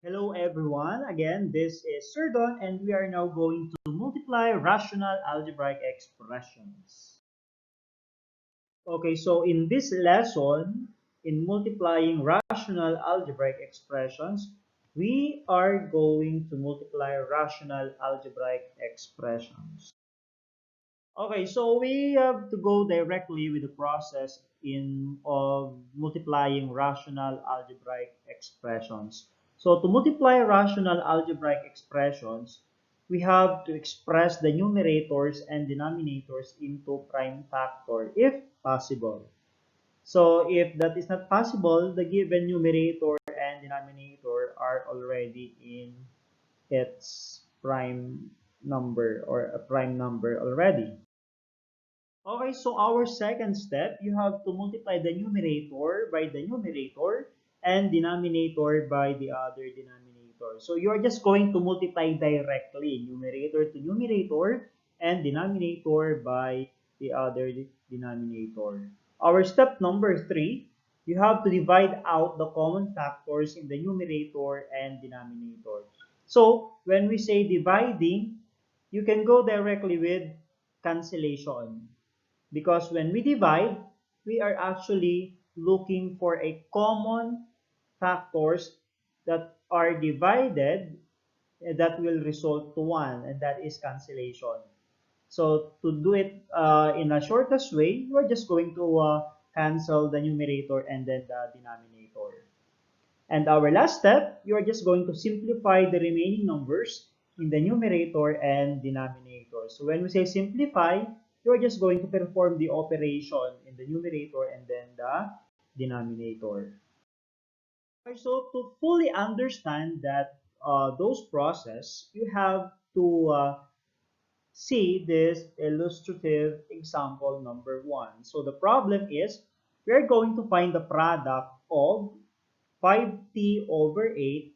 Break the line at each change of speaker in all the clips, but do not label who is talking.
Hello everyone, again this is Sir Don and we are now going to multiply rational algebraic expressions. Okay, so in this lesson, in multiplying rational algebraic expressions, we are going to multiply rational algebraic expressions. Okay, so we have to go directly with the process of multiplying rational algebraic expressions. So to multiply rational algebraic expressions, we have to express the numerators and denominators into prime factor if possible. So if that is not possible, the given numerator and denominator are already in its prime number or a prime number already. Okay, so our second step, you have to multiply the numerator by the numerator and denominator by the other denominator. So you are just going to multiply directly, numerator to numerator and denominator by the other denominator. Our step number 3, you have to divide out the common factors in the numerator and denominator. So when we say dividing, you can go directly with cancellation. Because when we divide, we are actually looking for a common factors that are divided that will result to 1, and that is cancellation. So to do it in a shortest way, you are just going to cancel the numerator and then the denominator. And our last step, you are just going to simplify the remaining numbers in the numerator and denominator. So when we say simplify, you are just going to perform the operation in the numerator and then the denominator. So to fully understand that those process, you have to see this illustrative example number 1. So the problem is we're going to find the product of 5t over 8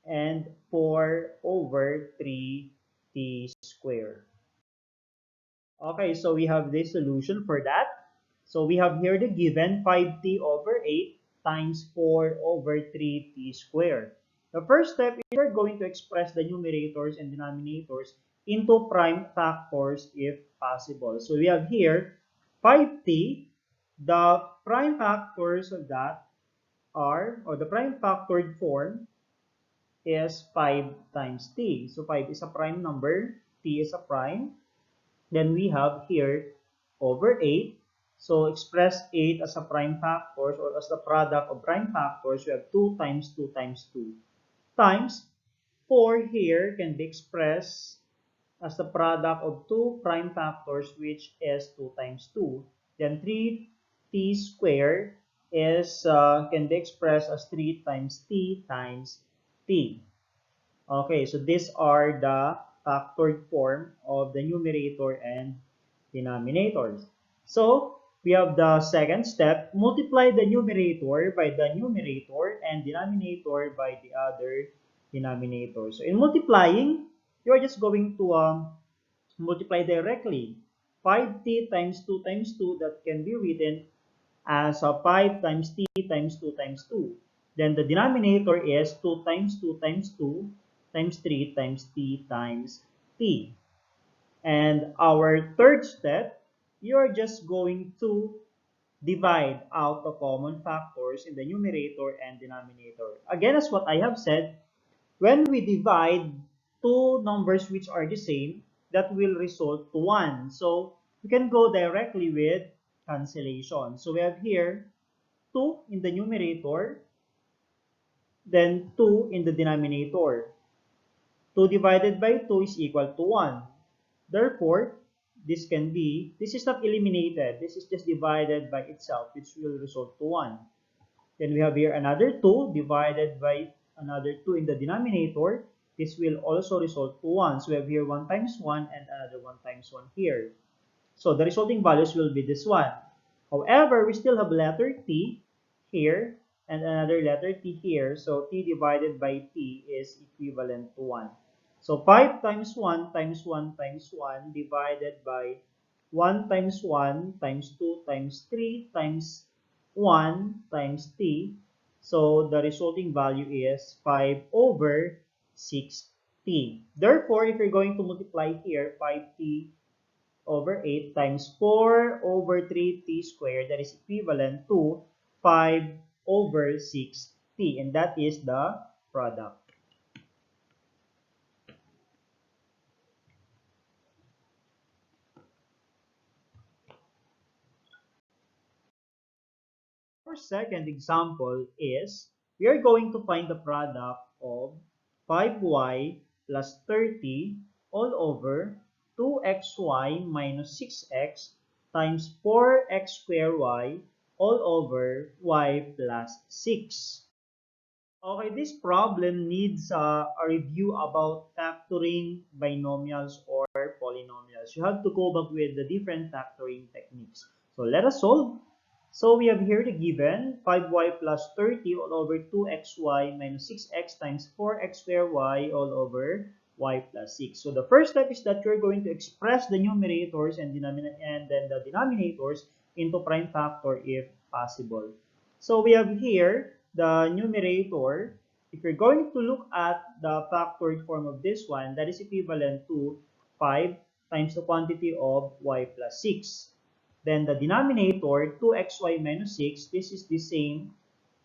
and 4 over 3t squared. Okay, so we have this solution for that. So we have here the given 5t over 8 times 4 over 3t squared. The first step is we're going to express the numerators and denominators into prime factors if possible. So we have here 5t. The prime factors of that are, or the prime factored form is 5 times t. So 5 is a prime number, t is a prime. Then we have here over 8. So express 8 as a prime factors or as the product of prime factors, we have 2 times 2 times 2 times 4 here can be expressed as the product of two prime factors, which is 2 times 2. Then 3t squared is can be expressed as 3 times t times t. Okay, so these are the factored form of the numerator and denominators. So we have the second step, multiply the numerator by the numerator and denominator by the other denominator. So in multiplying, you are just going to multiply directly. 5t times 2 times 2, that can be written as 5 times t times 2 times 2. Then the denominator is 2 times 2 times 2 times 3 times t times t. And our third step, you're just going to divide out the common factors in the numerator and denominator. Again, as what I have said, when we divide two numbers which are the same, that will result to 1. So we can go directly with cancellation. So we have here 2 in the numerator, then 2 in the denominator. 2 divided by 2 is equal to 1. Therefore, this is not eliminated. This is just divided by itself, which will result to 1. Then we have here another 2 divided by another 2 in the denominator. This will also result to 1. So we have here 1 times 1 and another 1 times 1 here. So the resulting values will be this one. However, we still have letter t here and another letter t here. So t divided by t is equivalent to 1. So 5 times 1 times 1 times 1 divided by 1 times 1 times 2 times 3 times 1 times t. So the resulting value is 5 over 6t. Therefore, if you're going to multiply here, 5t over 8 times 4 over 3t squared, that is equivalent to 5 over 6t. And that is the product. Our second example is we are going to find the product of 5y plus 30 all over 2xy minus 6x times 4x squared y all over y plus 6. Okay, this problem needs a review about factoring binomials or polynomials. You have to go back with the different factoring techniques. So let us solve. So we have here the given 5y plus 30 all over 2xy minus 6x times 4x squared y all over y plus 6. So the first step is that you're going to express the numerators and then the denominators into prime factor if possible. So we have here the numerator. If you're going to look at the factored form of this one, that is equivalent to 5 times the quantity of y plus 6. Then the denominator, 2xy minus 6, this is the same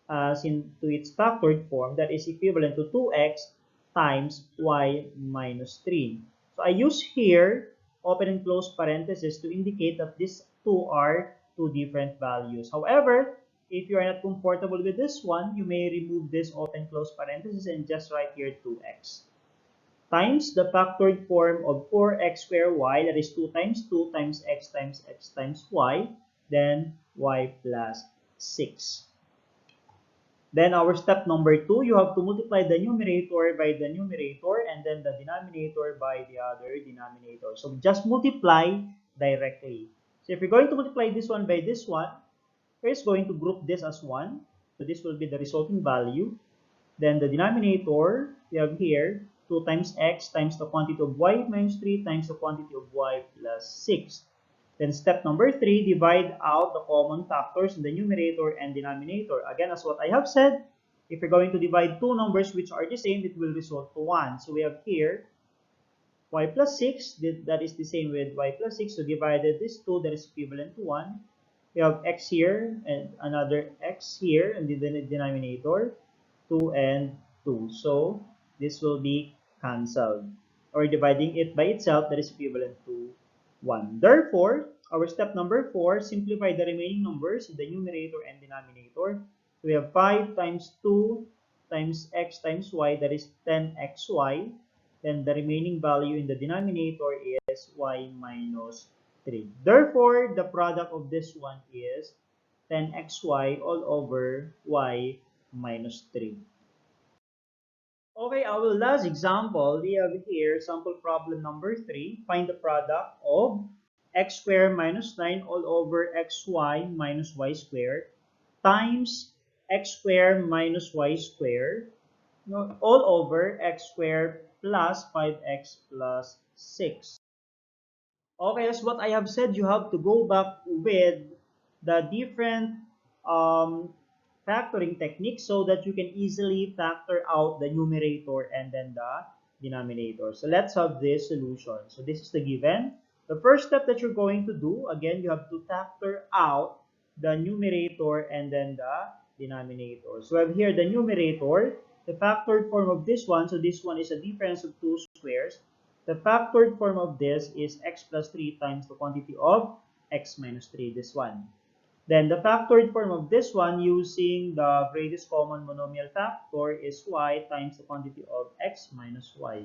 as into its factored form, that is equivalent to 2x times y minus 3. So I use here open and close parentheses to indicate that these two are two different values. However, if you are not comfortable with this one, you may remove this open close parenthesis and just write here 2x times the factored form of 4x squared y, that is 2 times 2 times x times y, then y plus 6. Then our step number 2, you have to multiply the numerator by the numerator and then the denominator by the other denominator. So just multiply directly. So if you're going to multiply this one by this one, first going to group this as 1. So this will be the resulting value. Then the denominator, we have here 2 times x times the quantity of y minus 3 times the quantity of y plus 6. Then step number 3, divide out the common factors in the numerator and denominator. Again, as what I have said, if you're going to divide two numbers which are the same, it will result to 1. So we have here y plus 6, that is the same with y plus 6. So divided this 2, that is equivalent to 1. We have x here and another x here in the denominator, 2 and 2. So this will be cancelled. Or dividing it by itself, that is equivalent to 1. Therefore, our step number 4, simplify the remaining numbers in the numerator and denominator. So we have 5 times 2 times x times y, that is 10xy. Then the remaining value in the denominator is y minus 3. Therefore, the product of this one is 10xy all over y minus 3. Okay, our last example, we have here sample problem number 3. Find the product of x squared minus 9 all over xy minus y squared times x squared minus y squared all over x squared plus 5x plus 6. Okay, as what I have said, you have to go back with the different factoring techniques so that you can easily factor out the numerator and then the denominator. So let's have this solution. So this is the given. The first step that you're going to do, again, you have to factor out the numerator and then the denominator. So I have here the numerator, the factored form of this one. So this one is a difference of two squares. The factored form of this is x plus 3 times the quantity of x minus 3, this one. Then the factored form of this one using the greatest common monomial factor is y times the quantity of x minus y.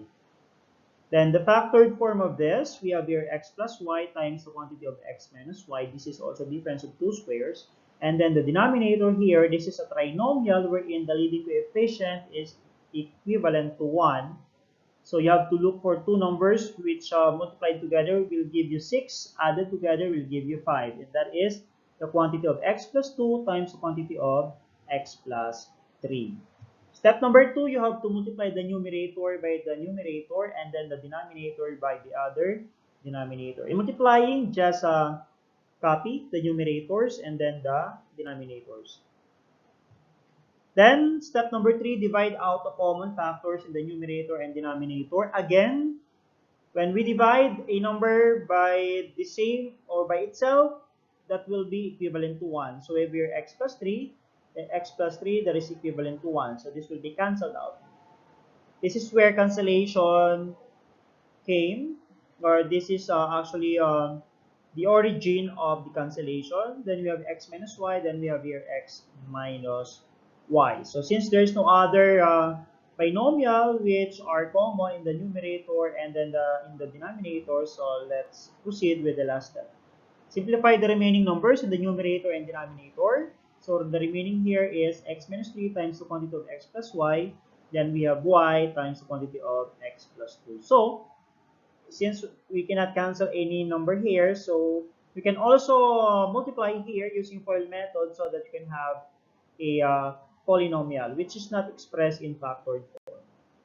Then the factored form of this, we have here x plus y times the quantity of x minus y. This is also difference of two squares. And then the denominator here, this is a trinomial wherein the leading coefficient is equivalent to 1. So you have to look for two numbers which multiplied together will give you 6, added together will give you 5. And that is the quantity of x plus 2 times the quantity of x plus 3. Step number 2, you have to multiply the numerator by the numerator and then the denominator by the other denominator. In multiplying, just copy the numerators and then the denominators. Then, step number 3, divide out the common factors in the numerator and denominator. Again, when we divide a number by the same or by itself, that will be equivalent to 1. So if we're x plus 3, then x plus 3, that is equivalent to 1. So this will be cancelled out. This is where cancellation came, or this is actually the origin of the cancellation. Then we have x minus y, then we have here x minus y. So since there's no other binomial which are common in the numerator and then in the denominator, so let's proceed with the last step. Simplify the remaining numbers in the numerator and denominator. So the remaining here is x minus 3 times the quantity of x plus y. Then we have y times the quantity of x plus 2. So since we cannot cancel any number here, so we can also multiply here using FOIL method so that you can have a polynomial which is not expressed in factored form.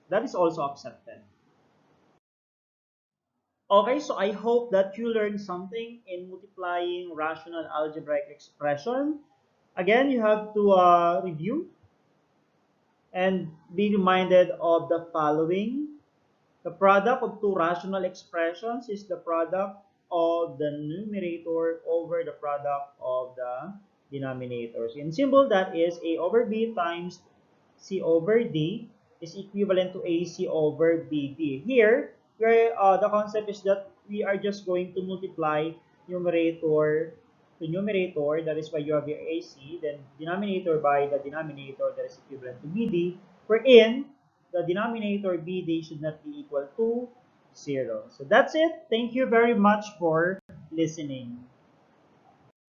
That is also accepted. Okay, so I hope that you learned something in multiplying rational algebraic expression. Again, you have to review and be reminded of the following. The product of two rational expressions is the product of the numerator over the product of the denominators. In symbol, that is a over b times c over d is equivalent to ac over bd. Here, where the concept is that we are just going to multiply numerator to numerator, that is why you have your ac, then denominator by the denominator, that is equivalent to bd, wherein the denominator bd should not be equal to 0. So that's it. Thank you very much for listening.